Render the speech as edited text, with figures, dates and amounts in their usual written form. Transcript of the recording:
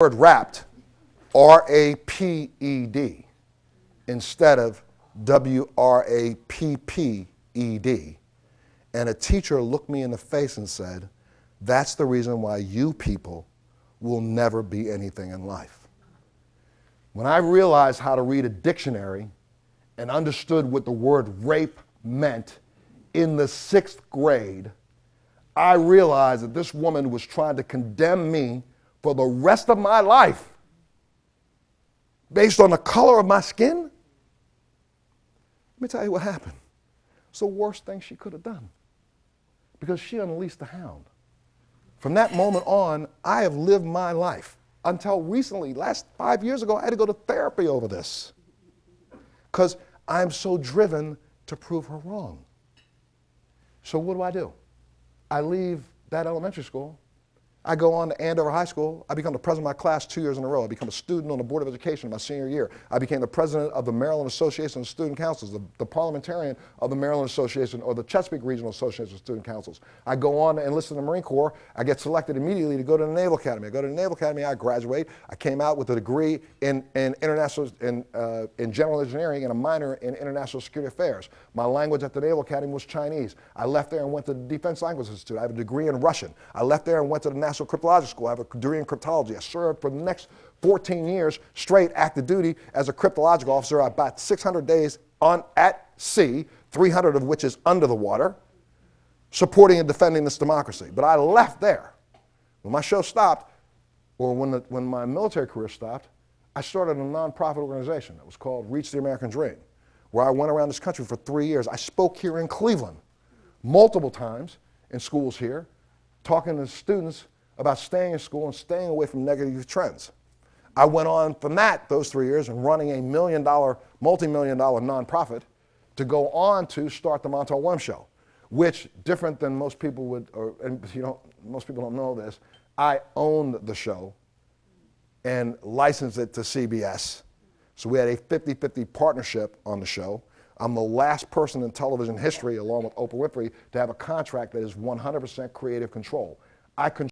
word wrapped, R-A-P-E-D, instead of W-R-A-P-P-E-D. And a teacher looked me in the face and said, that's the reason why you people will never be anything in life. When I realized how to read a dictionary and understood what the word rape meant in the 6th grade, I realized that this woman was trying to condemn me for the rest of my life based on the color of my skin. Let me tell you what happened. It's the worst thing she could have done, because she unleashed the hound. From that moment on, I have lived my life. Until recently, last 5 years ago, I had to go to therapy over this, because I'm so driven to prove her wrong. So what do? I leave that elementary school. I go on to Andover High School. I become the president of my class 2 years in a row. I become a student on the Board of Education in my senior year. I became the president of the Maryland Association of Student Councils, the parliamentarian of the Maryland Association, or the Chesapeake Regional Association of Student Councils. I go on to enlist in the Marine Corps. I get selected immediately to go to the Naval Academy. I go to the Naval Academy, I graduate. I came out with a degree in general engineering and a minor in international security affairs. My language at the Naval Academy was Chinese. I left there and went to the Defense Language Institute. I have a degree in Russian. I left there and went to the National Cryptological School. I have a degree in cryptology. I served for the next 14 years straight active duty as a cryptological officer. About 600 days at sea, 300 of which is under the water, supporting and defending this democracy. But I left there. When my show stopped, or when my military career stopped, I started a nonprofit organization that was called Reach the American Dream, where I went around this country for 3 years. I spoke here in Cleveland multiple times in schools here, talking to students about staying in school and staying away from negative trends. I went on from those 3 years and running a multi-million-dollar nonprofit to go on to start the Montel Show, which, different than most people would, most people don't know this, I owned the show and licensed it to CBS. So we had a 50-50 partnership on the show. I'm the last person in television history, along with Oprah Winfrey, to have a contract that is 100% creative control.